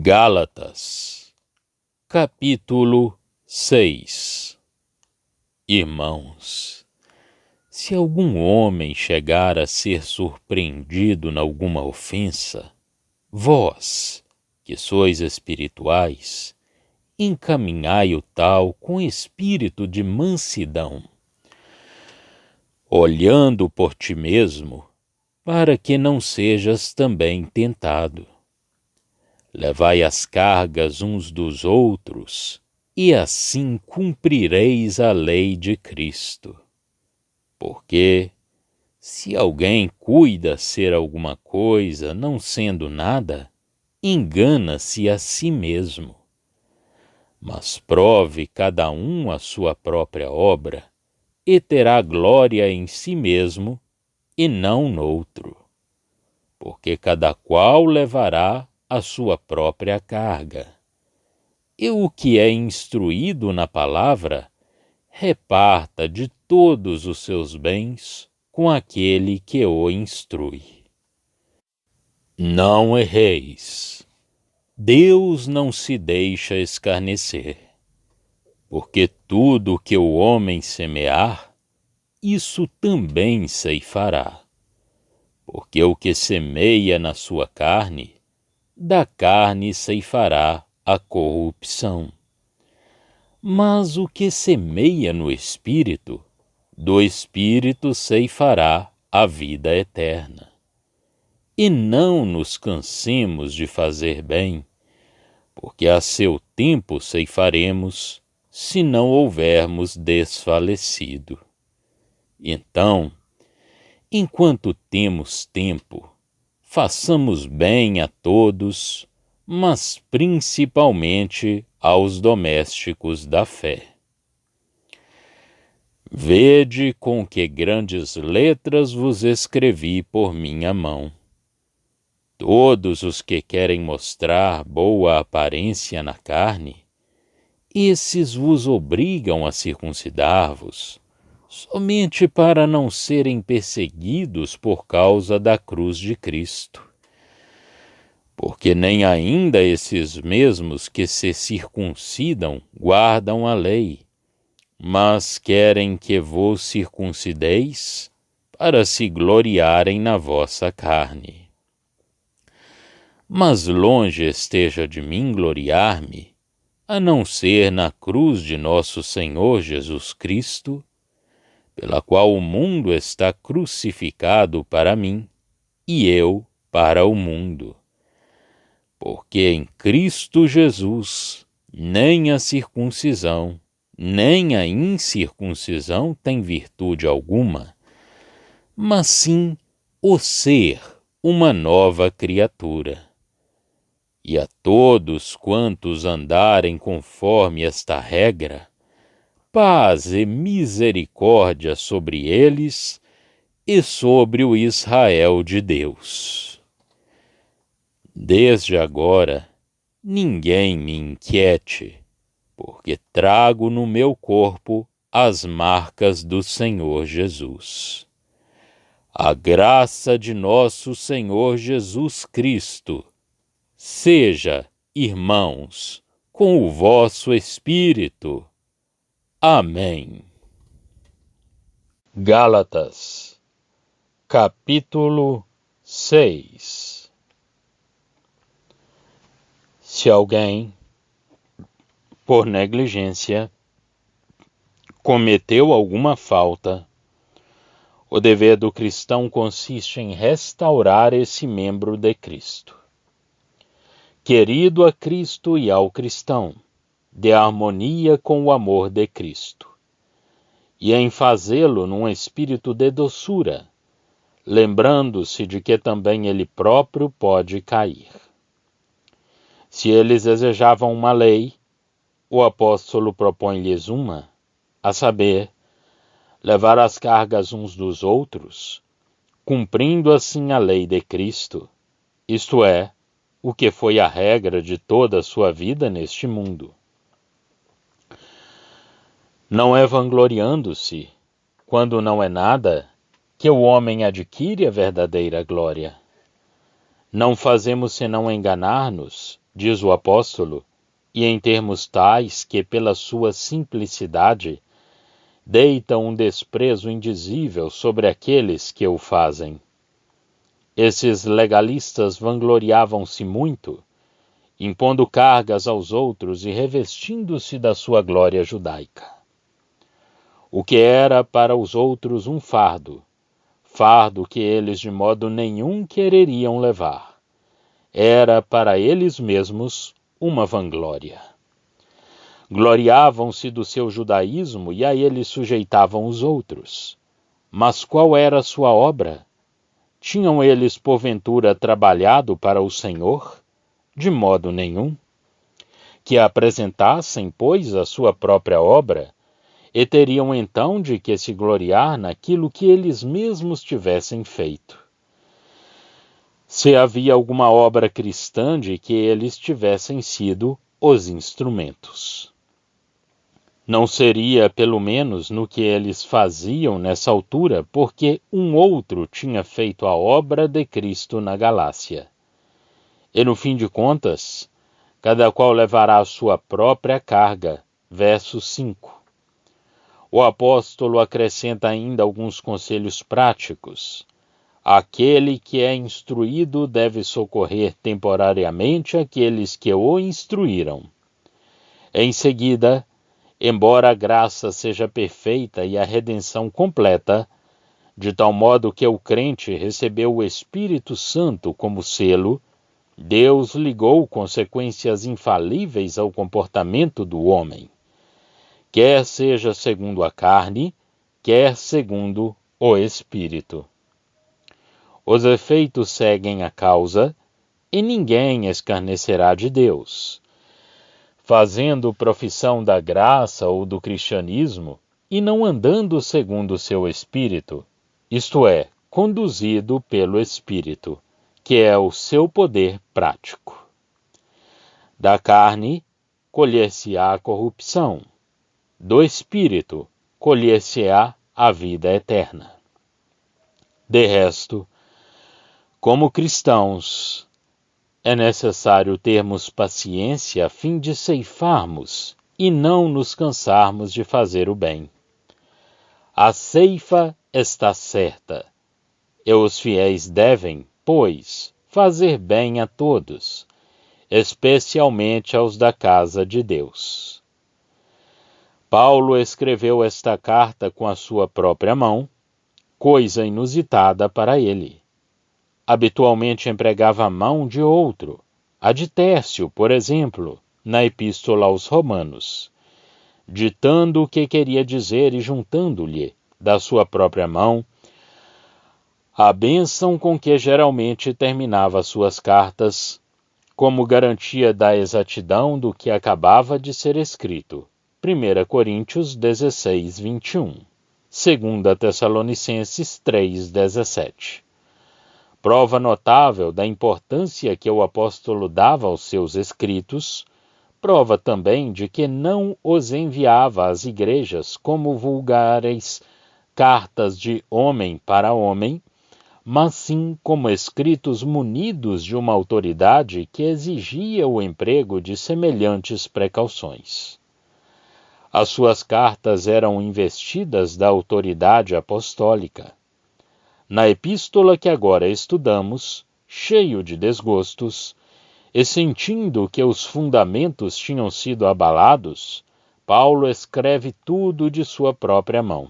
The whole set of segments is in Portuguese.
Gálatas, capítulo 6. Irmãos, se algum homem chegar a ser surpreendido em alguma ofensa, vós, que sois espirituais, encaminhai o tal com espírito de mansidão, olhando por ti mesmo, para que não sejas também tentado. Levai as cargas uns dos outros, e assim cumprireis a lei de Cristo. Porque, se alguém cuida ser alguma coisa, não sendo nada, engana-se a si mesmo. Mas prove cada um a sua própria obra, e terá glória em si mesmo, e não noutro. Porque cada qual levará a sua própria carga. E o que é instruído na palavra, reparta de todos os seus bens com aquele que o instrui. Não erreis. Deus não se deixa escarnecer, porque tudo que o homem semear, isso também ceifará. Porque o que semeia na sua carne, da carne ceifará a corrupção. Mas o que semeia no Espírito, do Espírito ceifará a vida eterna. E não nos cansemos de fazer bem, porque a seu tempo ceifaremos, se não houvermos desfalecido. Então, enquanto temos tempo, façamos bem a todos, mas principalmente aos domésticos da fé. Vede com que grandes letras vos escrevi por minha mão. Todos os que querem mostrar boa aparência na carne, esses vos obrigam a circuncidar-vos, somente para não serem perseguidos por causa da cruz de Cristo. Porque nem ainda esses mesmos que se circuncidam guardam a lei, mas querem que vos circuncideis para se gloriarem na vossa carne. Mas longe esteja de mim gloriar-me, a não ser na cruz de nosso Senhor Jesus Cristo, pela qual o mundo está crucificado para mim, e eu para o mundo. Porque em Cristo Jesus, nem a circuncisão, nem a incircuncisão tem virtude alguma, mas sim o ser uma nova criatura. E a todos quantos andarem conforme esta regra, paz e misericórdia sobre eles e sobre o Israel de Deus. Desde agora, ninguém me inquiete, porque trago no meu corpo as marcas do Senhor Jesus. A graça de nosso Senhor Jesus Cristo seja, irmãos, com o vosso espírito. Amém. Gálatas, capítulo 6. Se alguém, por negligência, cometeu alguma falta, o dever do cristão consiste em restaurar esse membro de Cristo. Querido a Cristo e ao cristão, de harmonia com o amor de Cristo, e em fazê-lo num espírito de doçura, lembrando-se de que também ele próprio pode cair. Se eles desejavam uma lei, o apóstolo propõe-lhes uma, a saber, levar as cargas uns dos outros, cumprindo assim a lei de Cristo, isto é, o que foi a regra de toda a sua vida neste mundo. Não é vangloriando-se, quando não é nada, que o homem adquire a verdadeira glória. Não fazemos senão enganar-nos, diz o apóstolo, e em termos tais que, pela sua simplicidade, deita um desprezo indizível sobre aqueles que o fazem. Esses legalistas vangloriavam-se muito, impondo cargas aos outros e revestindo-se da sua glória judaica. O que era para os outros um fardo que eles de modo nenhum quereriam levar, era para eles mesmos uma vanglória. Gloriavam-se do seu judaísmo e a ele sujeitavam os outros. Mas qual era a sua obra? Tinham eles, porventura, trabalhado para o Senhor? De modo nenhum. Que apresentassem, pois, a sua própria obra, e teriam então de que se gloriar naquilo que eles mesmos tivessem feito. Se havia alguma obra cristã de que eles tivessem sido os instrumentos. Não seria, pelo menos, no que eles faziam nessa altura, porque um outro tinha feito a obra de Cristo na Galácia. E no fim de contas, cada qual levará a sua própria carga. Verso 5. O apóstolo acrescenta ainda alguns conselhos práticos. Aquele que é instruído deve socorrer temporariamente aqueles que o instruíram. Em seguida, embora a graça seja perfeita e a redenção completa, de tal modo que o crente recebeu o Espírito Santo como selo, Deus ligou consequências infalíveis ao comportamento do homem, quer seja segundo a carne, quer segundo o Espírito. Os efeitos seguem a causa, e ninguém escarnecerá de Deus, fazendo profissão da graça ou do cristianismo, e não andando segundo o seu Espírito, isto é, conduzido pelo Espírito, que é o seu poder prático. Da carne, colher-se-á a corrupção. Do Espírito, colher-se-á a vida eterna. De resto, como cristãos, é necessário termos paciência a fim de ceifarmos e não nos cansarmos de fazer o bem. A ceifa está certa, e os fiéis devem, pois, fazer bem a todos, especialmente aos da casa de Deus. Paulo escreveu esta carta com a sua própria mão, coisa inusitada para ele. Habitualmente empregava a mão de outro, a de Tércio, por exemplo, na Epístola aos Romanos, ditando o que queria dizer e juntando-lhe, da sua própria mão, a bênção com que geralmente terminava suas cartas, como garantia da exatidão do que acabava de ser escrito. 1 Coríntios 16, 21. 2 Tessalonicenses 3, 17. Prova notável da importância que o apóstolo dava aos seus escritos, prova também de que não os enviava às igrejas como vulgares cartas de homem para homem, mas sim como escritos munidos de uma autoridade que exigia o emprego de semelhantes precauções. As suas cartas eram investidas da autoridade apostólica. Na epístola que agora estudamos, cheio de desgostos, e sentindo que os fundamentos tinham sido abalados, Paulo escreve tudo de sua própria mão.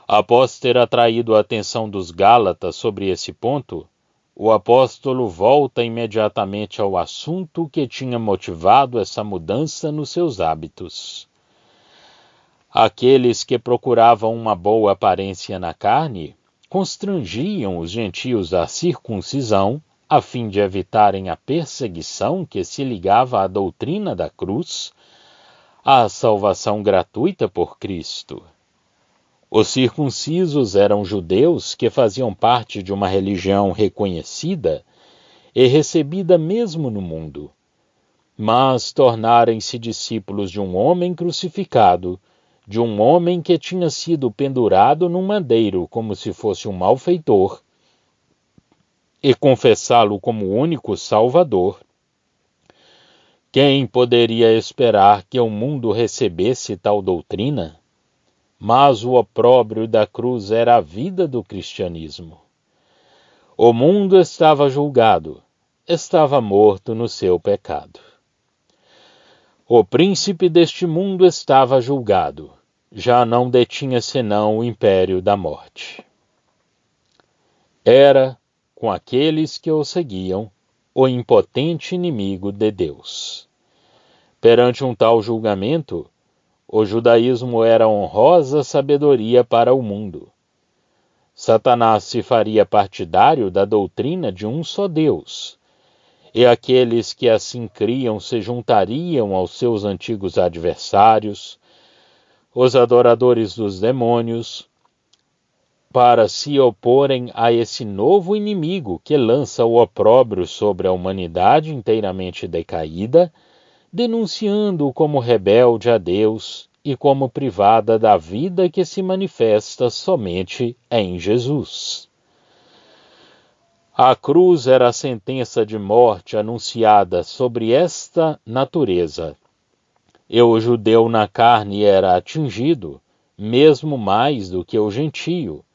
Após ter atraído a atenção dos Gálatas sobre esse ponto, o apóstolo volta imediatamente ao assunto que tinha motivado essa mudança nos seus hábitos. Aqueles que procuravam uma boa aparência na carne constrangiam os gentios à circuncisão, a fim de evitarem a perseguição que se ligava à doutrina da cruz, à salvação gratuita por Cristo. Os circuncisos eram judeus que faziam parte de uma religião reconhecida e recebida mesmo no mundo, mas tornarem-se discípulos de um homem crucificado, de um homem que tinha sido pendurado num madeiro como se fosse um malfeitor, e confessá-lo como o único Salvador, Quem poderia esperar que o mundo recebesse tal doutrina? Mas o opróbrio da cruz era a vida do cristianismo. O mundo estava julgado, estava morto no seu pecado. O príncipe deste mundo estava julgado, já não detinha senão o império da morte. Era, com aqueles que o seguiam, o impotente inimigo de Deus. Perante um tal julgamento, o judaísmo era honrosa sabedoria para o mundo. Satanás se faria partidário da doutrina de um só Deus, e aqueles que assim criam se juntariam aos seus antigos adversários, os adoradores dos demônios, para se oporem a esse novo inimigo que lança o opróbrio sobre a humanidade inteiramente decaída, denunciando-o como rebelde a Deus e como privada da vida que se manifesta somente em Jesus. A cruz era a sentença de morte anunciada sobre esta natureza, e o judeu na carne era atingido, mesmo mais do que o gentio,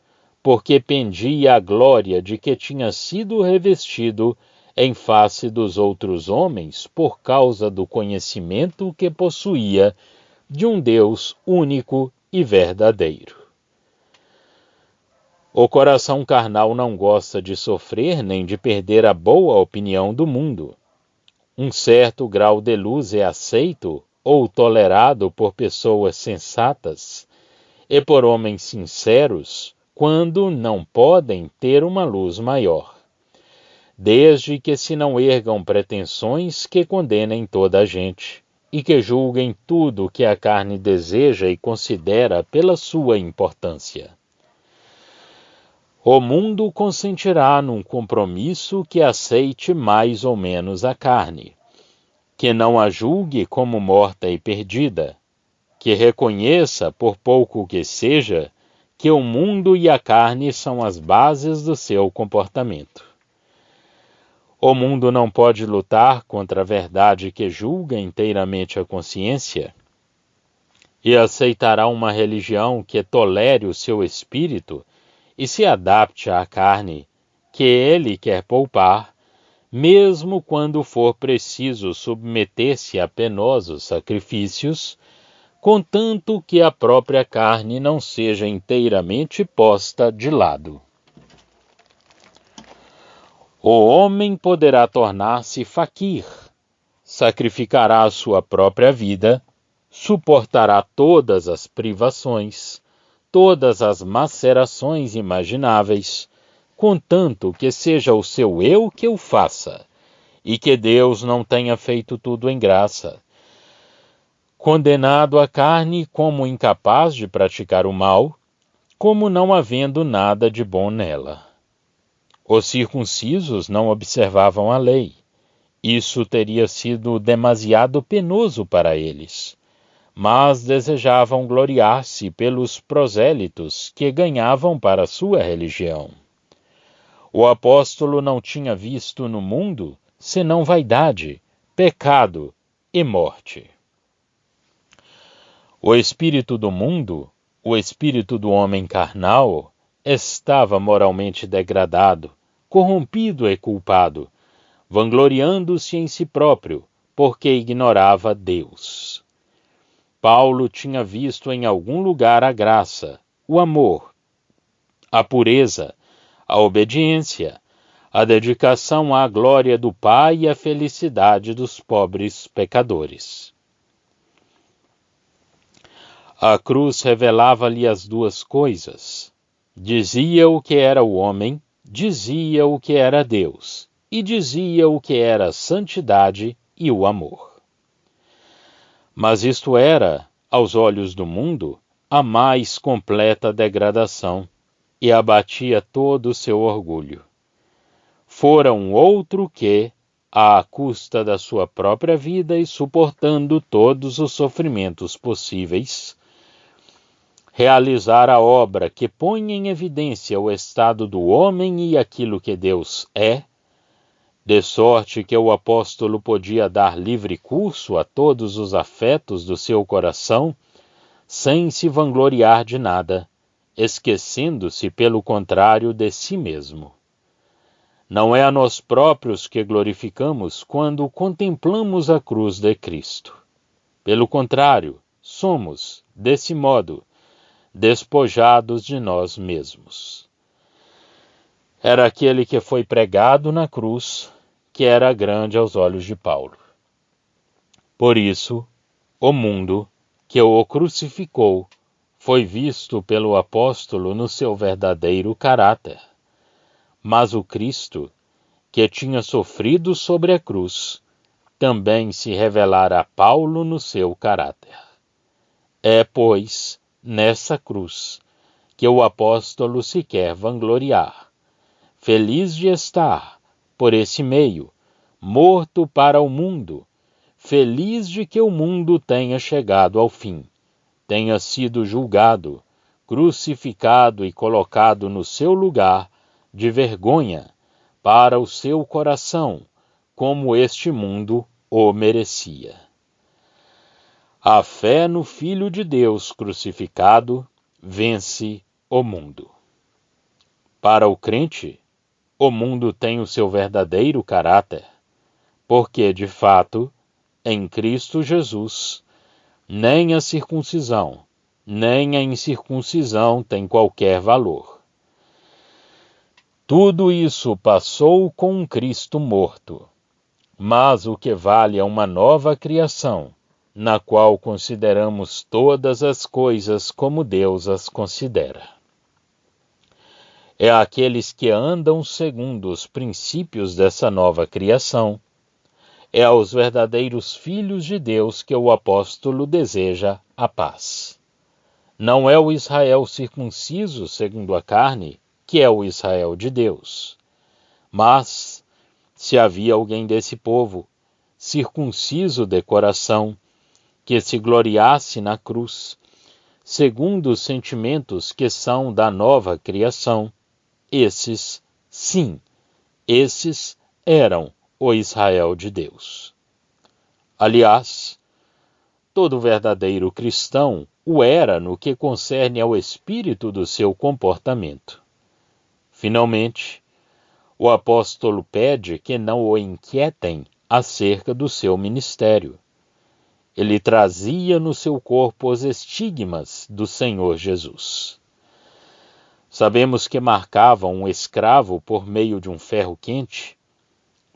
porque pendia a glória de que tinha sido revestido em face dos outros homens por causa do conhecimento que possuía de um Deus único e verdadeiro. O coração carnal não gosta de sofrer nem de perder a boa opinião do mundo. Um certo grau de luz é aceito ou tolerado por pessoas sensatas e por homens sinceros, quando não podem ter uma luz maior, desde que se não ergam pretensões que condenem toda a gente e que julguem tudo o que a carne deseja e considera pela sua importância. O mundo consentirá num compromisso que aceite mais ou menos a carne, que não a julgue como morta e perdida, que reconheça, por pouco que seja, que o mundo e a carne são as bases do seu comportamento. O mundo não pode lutar contra a verdade que julga inteiramente a consciência e aceitará uma religião que tolere o seu espírito e se adapte à carne que ele quer poupar, mesmo quando for preciso submeter-se a penosos sacrifícios, contanto que a própria carne não seja inteiramente posta de lado. O homem poderá tornar-se faquir, sacrificará a sua própria vida, suportará todas as privações, todas as macerações imagináveis, contanto que seja o seu eu que o faça, e que Deus não tenha feito tudo em graça. Condenado à carne como incapaz de praticar o mal, como não havendo nada de bom nela. Os circuncisos não observavam a lei. Isso teria sido demasiado penoso para eles, mas desejavam gloriar-se pelos prosélitos que ganhavam para sua religião. O apóstolo não tinha visto no mundo senão vaidade, pecado e morte. O espírito do mundo, o espírito do homem carnal, estava moralmente degradado, corrompido e culpado, vangloriando-se em si próprio, porque ignorava Deus. Paulo tinha visto em algum lugar a graça, o amor, a pureza, a obediência, a dedicação à glória do Pai e à felicidade dos pobres pecadores. A cruz revelava-lhe as duas coisas. Dizia o que era o homem, dizia o que era Deus, e dizia o que era a santidade e o amor. Mas isto era, aos olhos do mundo, a mais completa degradação, e abatia todo o seu orgulho. Fora um outro que, à custa da sua própria vida e suportando todos os sofrimentos possíveis, realizar a obra que põe em evidência o estado do homem e aquilo que Deus é, de sorte que o apóstolo podia dar livre curso a todos os afetos do seu coração, sem se vangloriar de nada, esquecendo-se, pelo contrário, de si mesmo. Não é a nós próprios que glorificamos quando contemplamos a cruz de Cristo. Pelo contrário, somos, desse modo, despojados de nós mesmos. Era aquele que foi pregado na cruz que era grande aos olhos de Paulo. Por isso, o mundo que o crucificou foi visto pelo apóstolo no seu verdadeiro caráter. Mas o Cristo, que tinha sofrido sobre a cruz, também se revelara a Paulo no seu caráter. É, pois, nessa cruz que o apóstolo se quer vangloriar, feliz de estar, por esse meio, morto para o mundo, feliz de que o mundo tenha chegado ao fim, tenha sido julgado, crucificado e colocado no seu lugar de vergonha para o seu coração, como este mundo o merecia. A fé no Filho de Deus crucificado vence o mundo. Para o crente, o mundo tem o seu verdadeiro caráter, porque, de fato, em Cristo Jesus, nem a circuncisão, nem a incircuncisão tem qualquer valor. Tudo isso passou com um Cristo morto, mas o que vale é uma nova criação, na qual consideramos todas as coisas como Deus as considera. É aqueles que andam segundo os princípios dessa nova criação, é aos verdadeiros filhos de Deus que o apóstolo deseja a paz. Não é o Israel circunciso segundo a carne, que é o Israel de Deus. Mas, se havia alguém desse povo, circunciso de coração, que se gloriasse na cruz, segundo os sentimentos que são da nova criação, esses, sim, esses eram o Israel de Deus. Aliás, todo verdadeiro cristão o era no que concerne ao espírito do seu comportamento. Finalmente, o apóstolo pede que não o inquietem acerca do seu ministério. Ele trazia no seu corpo os estigmas do Senhor Jesus. Sabemos que marcavam um escravo por meio de um ferro quente,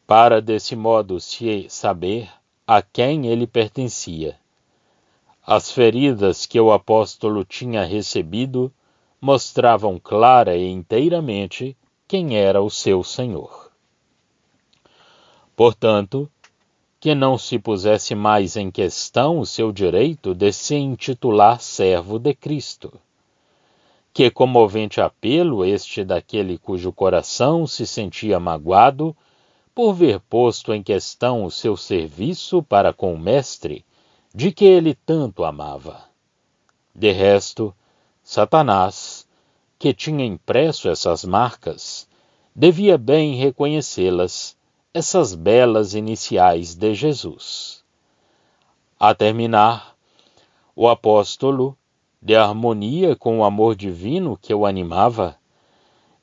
para desse modo se saber a quem ele pertencia. As feridas que o apóstolo tinha recebido mostravam clara e inteiramente quem era o seu Senhor. Portanto, que não se pusesse mais em questão o seu direito de se intitular servo de Cristo. Que comovente apelo este daquele cujo coração se sentia magoado por ver posto em questão o seu serviço para com o Mestre, de que ele tanto amava. De resto, Satanás, que tinha impresso essas marcas, devia bem reconhecê-las, essas belas iniciais de Jesus. A terminar, o apóstolo, de harmonia com o amor divino que o animava,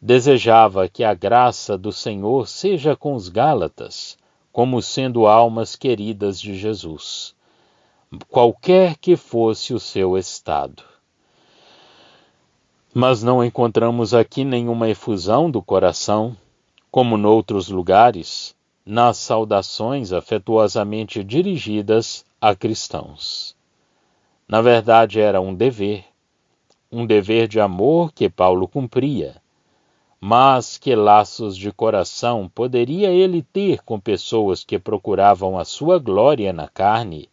desejava que a graça do Senhor seja com os Gálatas, como sendo almas queridas de Jesus, qualquer que fosse o seu estado. Mas não encontramos aqui nenhuma efusão do coração, como noutros lugares, nas saudações afetuosamente dirigidas a cristãos. Na verdade, era um dever de amor que Paulo cumpria, mas que laços de coração poderia ele ter com pessoas que procuravam a sua glória na carne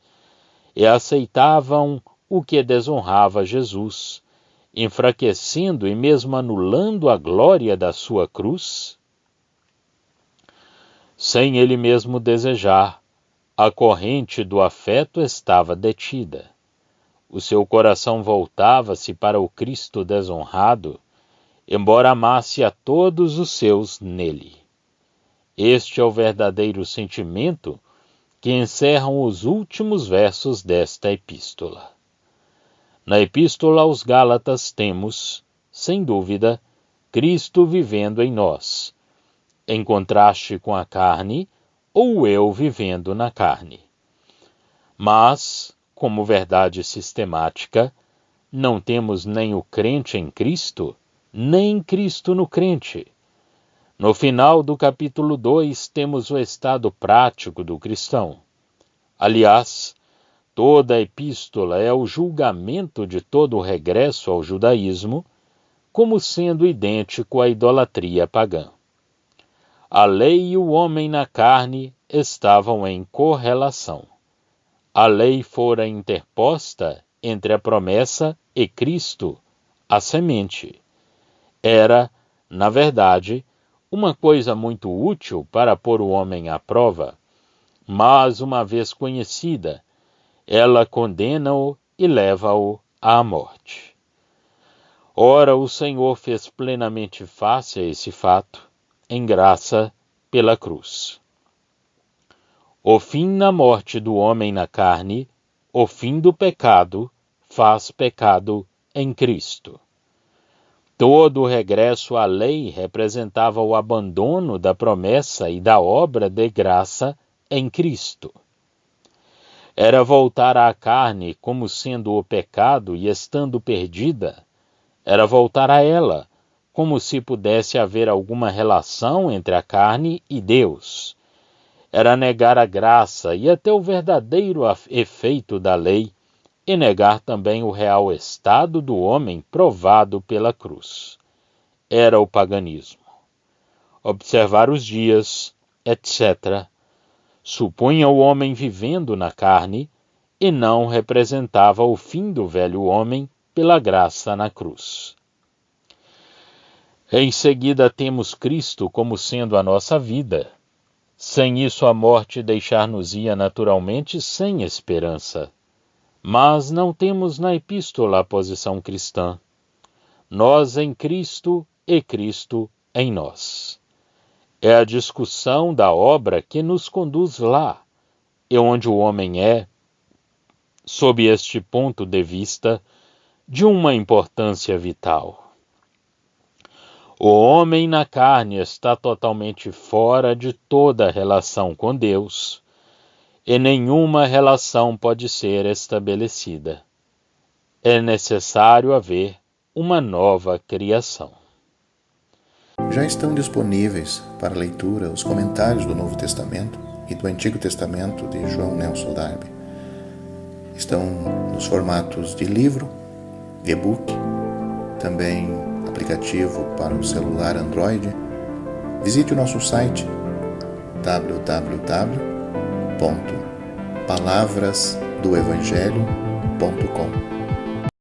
e aceitavam o que desonrava Jesus, enfraquecendo e mesmo anulando a glória da sua cruz? Sem ele mesmo desejar, a corrente do afeto estava detida. O seu coração voltava-se para o Cristo desonrado, embora amasse a todos os seus nele. Este é o verdadeiro sentimento que encerram os últimos versos desta epístola. Na epístola aos Gálatas temos, sem dúvida, Cristo vivendo em nós, em contraste com a carne ou o eu vivendo na carne. Mas, como verdade sistemática, não temos nem o crente em Cristo, nem Cristo no crente. No final do capítulo 2, temos o estado prático do cristão. Aliás, toda a epístola é o julgamento de todo o regresso ao judaísmo, como sendo idêntico à idolatria pagã. A lei e o homem na carne estavam em correlação. A lei fora interposta entre a promessa e Cristo, a semente. Era, na verdade, uma coisa muito útil para pôr o homem à prova, mas, uma vez conhecida, ela condena-o e leva-o à morte. Ora, o Senhor fez plenamente face a esse fato, em graça pela cruz. O fim na morte do homem na carne, o fim do pecado, faz pecado em Cristo. Todo o regresso à lei representava o abandono da promessa e da obra de graça em Cristo. Era voltar à carne como sendo o pecado e estando perdida. Era voltar a ela, como se pudesse haver alguma relação entre a carne e Deus. Era negar a graça e até o verdadeiro efeito da lei, e negar também o real estado do homem provado pela cruz. Era o paganismo. Observar os dias, etc., supunha o homem vivendo na carne e não representava o fim do velho homem pela graça na cruz. Em seguida temos Cristo como sendo a nossa vida. Sem isso a morte deixar-nos-ia naturalmente sem esperança. Mas não temos na epístola a posição cristã. Nós em Cristo e Cristo em nós. É a discussão da obra que nos conduz lá, e onde o homem é, sob este ponto de vista, de uma importância vital. O homem na carne está totalmente fora de toda relação com Deus, e nenhuma relação pode ser estabelecida. É necessário haver uma nova criação. Já estão disponíveis para leitura os comentários do Novo Testamento e do Antigo Testamento de João Nelson Darby. Estão nos formatos de livro, e-book, também aplicativo para o celular Android. Visite o nosso site www.palavrasdoevangelho.com.